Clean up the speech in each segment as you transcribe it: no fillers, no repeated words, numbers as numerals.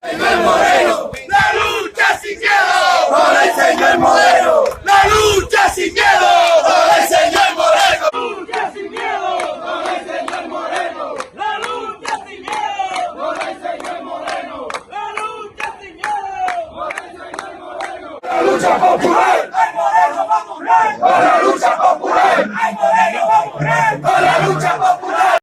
Señor Moreno, la lucha sin miedo por el señor Moreno, la lucha sin miedo por el señor Moreno, la lucha sin miedo por el señor Moreno, la lucha sin miedo por el señor Moreno, la lucha sin miedo por el señor Moreno, la lucha popular, el Moreno va a morir, por la lucha popular, el Moreno va a morir, por la lucha popular.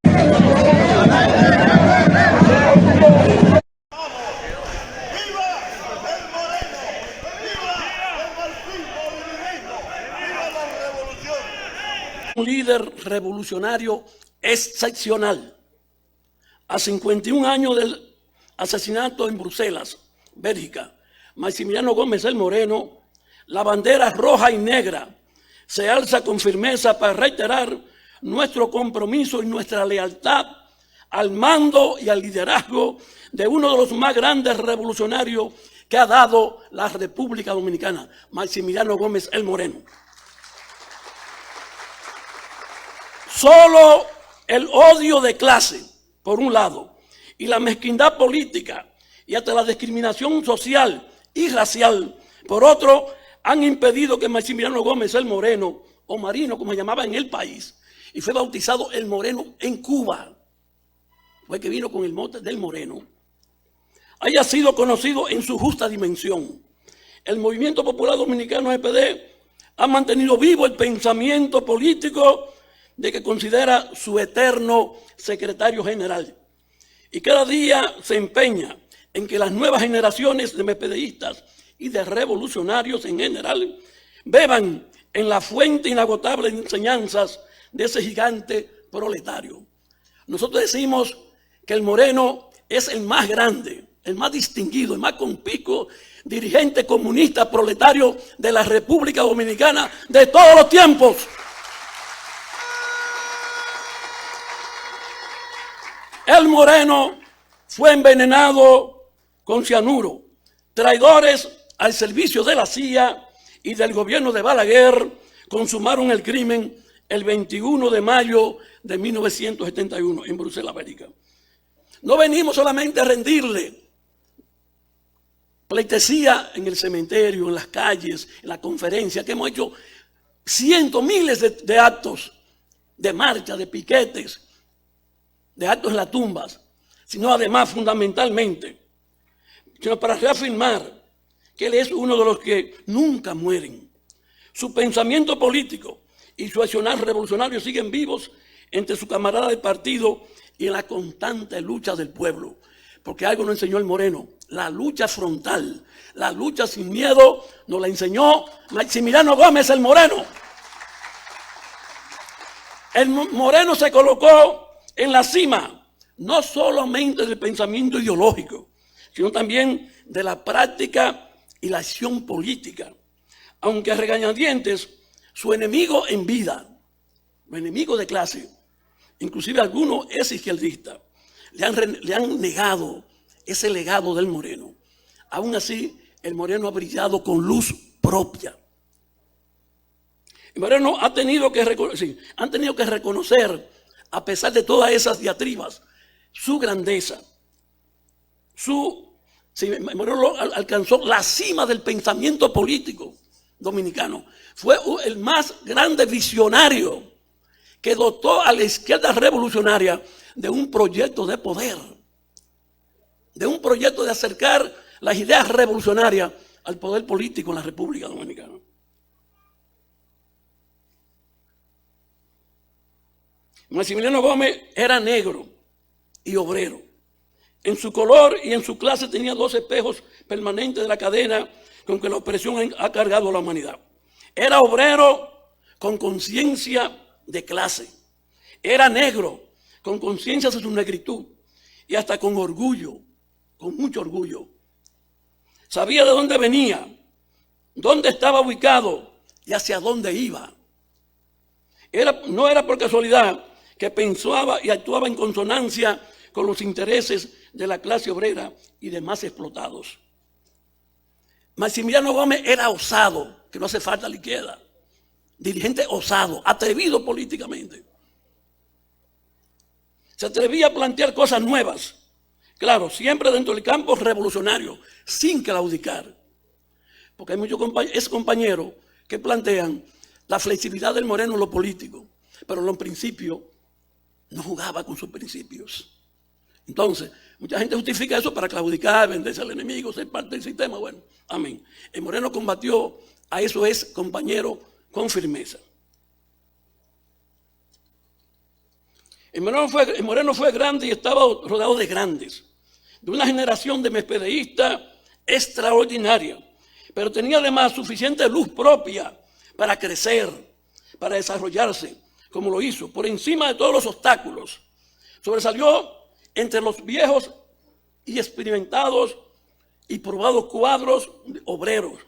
Un líder revolucionario excepcional. A 51 años del asesinato en Bruselas, Bélgica, Maximiliano Gómez el Moreno, la bandera roja y negra se alza con firmeza para reiterar nuestro compromiso y nuestra lealtad al mando y al liderazgo de uno de los más grandes revolucionarios que ha dado la República Dominicana, Maximiliano Gómez el Moreno. Solo el odio de clase, por un lado, y la mezquindad política y hasta la discriminación social y racial, por otro, han impedido que Maximiliano Gómez el Moreno, o Marino, como se llamaba en el país, y fue bautizado el Moreno en Cuba, fue que vino con el mote del Moreno, haya sido conocido en su justa dimensión. El Movimiento Popular Dominicano, EPD, ha mantenido vivo el pensamiento político de que considera su eterno secretario general. Y cada día se empeña en que las nuevas generaciones de MPDistas y de revolucionarios en general beban en la fuente inagotable de enseñanzas de ese gigante proletario. Nosotros decimos que el Moreno es el más grande, el más distinguido, el más conspicuo dirigente comunista proletario de la República Dominicana de todos los tiempos. El Moreno fue envenenado con cianuro. Traidores al servicio de la CIA y del gobierno de Balaguer consumaron el crimen el 21 de mayo de 1971 en Bruselas, Bélgica. No venimos solamente a rendirle pleitesía en el cementerio, en las calles, en la conferencia, que hemos hecho cientos, miles de actos, de marcha, de piquetes, de actos en las tumbas, sino además fundamentalmente, sino para reafirmar que él es uno de los que nunca mueren. Su pensamiento político y su accionar revolucionario siguen vivos entre su camarada de partido y en la constante lucha del pueblo. Porque algo nos enseñó el Moreno, la lucha frontal, la lucha sin miedo, nos la enseñó Maximiliano Gómez el Moreno. El Moreno se colocó en la cima, no solamente del pensamiento ideológico, sino también de la práctica y la acción política. Aunque a regañadientes, su enemigo en vida, su enemigo de clase, inclusive algunos es izquierdista, le han negado ese legado del Moreno. Aún así, el Moreno ha brillado con luz propia. El Moreno han tenido que reconocer, a pesar de todas esas diatribas, su grandeza. Moreno alcanzó la cima del pensamiento político dominicano. Fue el más grande visionario que dotó a la izquierda revolucionaria de un proyecto de poder, de un proyecto de acercar las ideas revolucionarias al poder político en la República Dominicana. Maximiliano Gómez era negro y obrero. En su color y en su clase tenía dos espejos permanentes de la cadena con que la opresión ha cargado a la humanidad. Era obrero con conciencia de clase. Era negro con conciencia de su negritud y hasta con orgullo, con mucho orgullo. Sabía de dónde venía, dónde estaba ubicado y hacia dónde iba. No era por casualidad que pensaba y actuaba en consonancia con los intereses de la clase obrera y demás explotados. Maximiliano Gómez era osado, que no hace falta la izquierda. Dirigente osado, atrevido políticamente. Se atrevía a plantear cosas nuevas Claro, siempre dentro del campo revolucionario, sin claudicar. Porque hay muchos compañeros que plantean la flexibilidad del Moreno en lo político, pero en los principios no jugaba con sus principios. Entonces, mucha gente justifica eso para claudicar, venderse al enemigo, ser parte del sistema. Bueno, amén. El Moreno combatió a eso, es compañero, con firmeza. El Moreno fue grande y estaba rodeado de grandes, de una generación de mespedeístas extraordinaria, pero tenía además suficiente luz propia para crecer, para desarrollarse, como lo hizo, por encima de todos los obstáculos. Sobresalió entre los viejos y experimentados y probados cuadros obreros.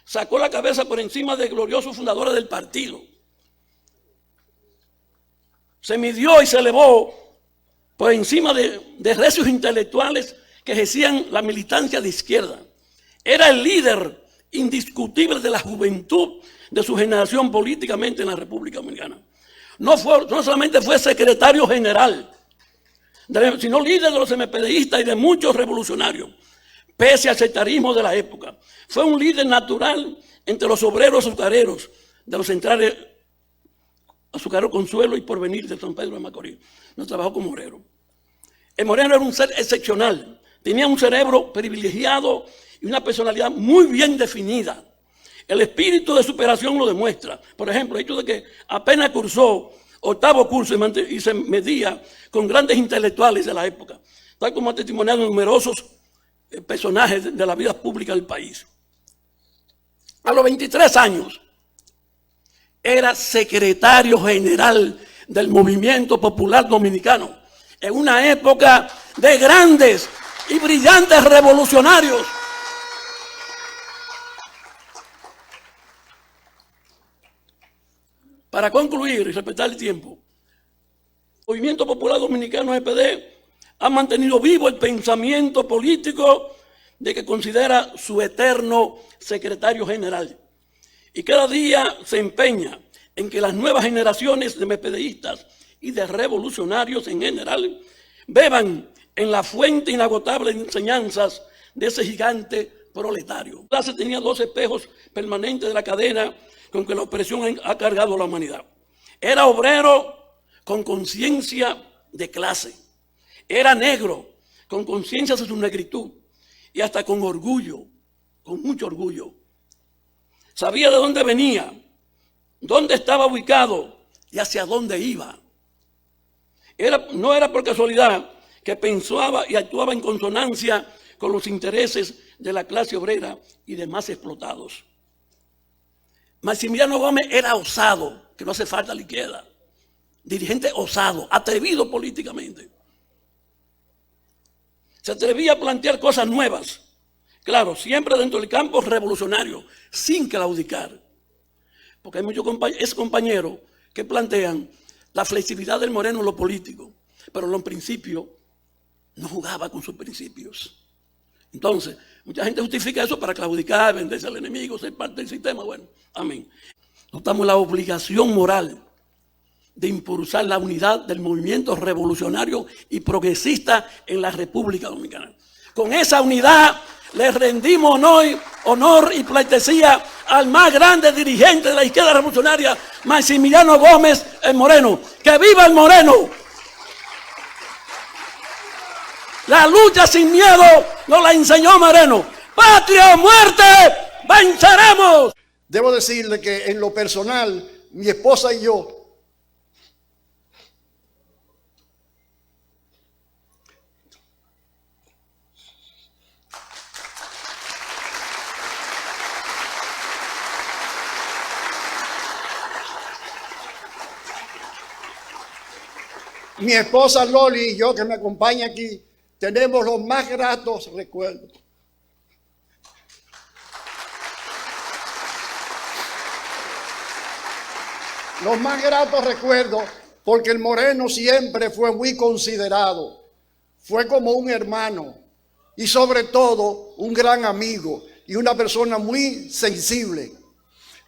Sacó la cabeza por encima de gloriosos fundadores del partido. Se midió y se elevó por encima de recios intelectuales que ejercían la militancia de izquierda. Era el líder indiscutible de la juventud de su generación políticamente en la República Dominicana. No solamente fue secretario general, sino líder de los MPDistas y de muchos revolucionarios, pese al sectarismo de la época. Fue un líder natural entre los obreros azucareros de los centrales Azucarero Consuelo y Porvenir de San Pedro de Macorís. No trabajó como obrero. El Moreno era un ser excepcional, tenía un cerebro privilegiado y una personalidad muy bien definida. El espíritu de superación lo demuestra. Por ejemplo, el hecho de que apenas cursó octavo curso y se medía con grandes intelectuales de la época, tal como ha testimoniado numerosos personajes de la vida pública del país. A los 23 años era secretario general del Movimiento Popular Dominicano, en una época de grandes y brillantes revolucionarios. Para concluir y respetar el tiempo, el Movimiento Popular Dominicano, MPD, ha mantenido vivo el pensamiento político de que considera su eterno secretario general. Y cada día se empeña en que las nuevas generaciones de MPDistas y de revolucionarios en general beban en la fuente inagotable de enseñanzas de ese gigante proletario. La clase tenía 2 espejos permanentes de la cadena con que la opresión ha cargado a la humanidad. Era obrero con conciencia de clase. Era negro con conciencia de su negritud y hasta con orgullo, con mucho orgullo. Sabía de dónde venía, dónde estaba ubicado y hacia dónde iba. No era por casualidad que pensaba y actuaba en consonancia con los intereses de la clase obrera y demás explotados. Maximiliano Gómez era osado, que no hace falta la izquierda. Dirigente osado, atrevido políticamente. Se atrevía a plantear cosas nuevas. Claro, siempre dentro del campo revolucionario, sin claudicar. Porque hay muchos compañeros que plantean la flexibilidad del Moreno en lo político, pero en los principios no jugaba con sus principios. Entonces, mucha gente justifica eso para claudicar, venderse al enemigo, ser parte del sistema. Bueno, amén. Notamos la obligación moral de impulsar la unidad del movimiento revolucionario y progresista en la República Dominicana. Con esa unidad le rendimos honor y pleitesía al más grande dirigente de la izquierda revolucionaria, Maximiliano Gómez, el Moreno. ¡Que viva el Moreno! La lucha sin miedo nos la enseñó Moreno. ¡Patria o muerte! ¡Venceremos! Debo decirle que en lo personal, mi esposa y yo mi esposa Loli y yo, que me acompaña aquí, tenemos los más gratos recuerdos. Los más gratos recuerdos, porque el Moreno siempre fue muy considerado, fue como un hermano y sobre todo un gran amigo y una persona muy sensible.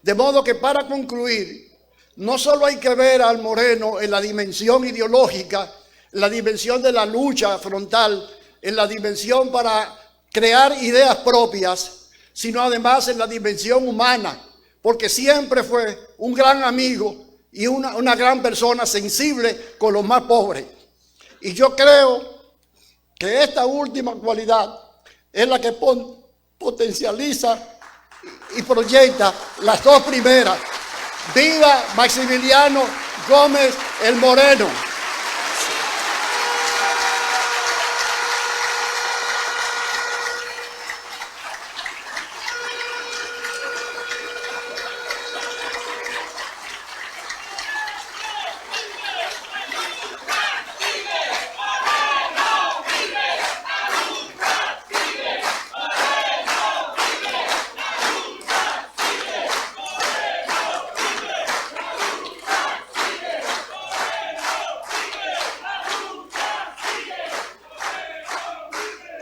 De modo que para concluir, no solo hay que ver al Moreno en la dimensión ideológica, la dimensión de la lucha frontal, en la dimensión para crear ideas propias, sino además en la dimensión humana, porque siempre fue un gran amigo y una gran persona sensible con los más pobres. Y yo creo que esta última cualidad es la que potencializa y proyecta las dos primeras. ¡Viva Maximiliano Gómez el Moreno!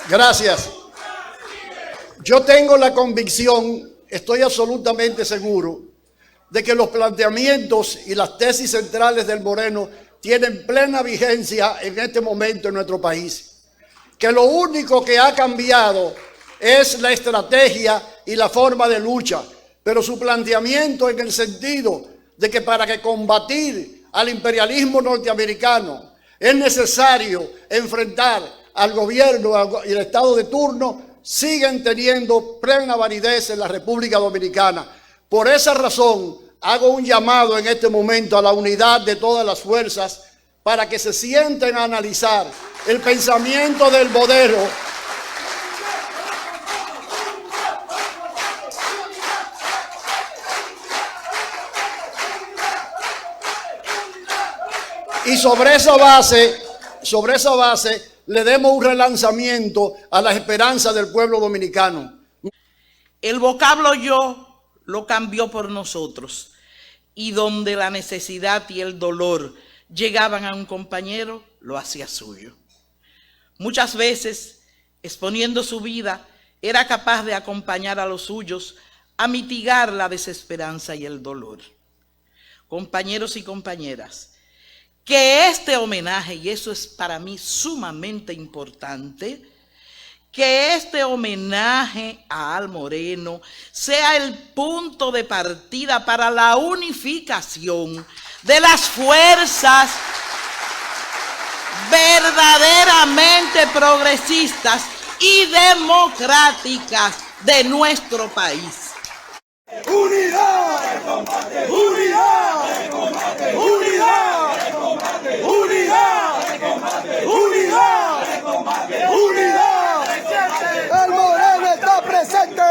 Gracias. Yo tengo la convicción, estoy absolutamente seguro, de que los planteamientos y las tesis centrales del Moreno tienen plena vigencia en este momento en nuestro país. Que lo único que ha cambiado es la estrategia y la forma de lucha, pero su planteamiento en el sentido de que para que combatir al imperialismo norteamericano es necesario enfrentar al gobierno y el Estado de turno, siguen teniendo plena validez en la República Dominicana. Por esa razón, hago un llamado en este momento a la unidad de todas las fuerzas para que se sienten a analizar el pensamiento del Modelo y sobre esa base le demos un relanzamiento a las esperanzas del pueblo dominicano. El vocablo yo lo cambió por nosotros, y donde la necesidad y el dolor llegaban a un compañero, lo hacía suyo. Muchas veces, exponiendo su vida, era capaz de acompañar a los suyos a mitigar la desesperanza y el dolor. Compañeros y compañeras, que este homenaje, y eso es para mí sumamente importante, que este homenaje a Al Moreno sea el punto de partida para la unificación de las fuerzas verdaderamente progresistas y democráticas de nuestro país. ¡Unidad! ¡Unidad!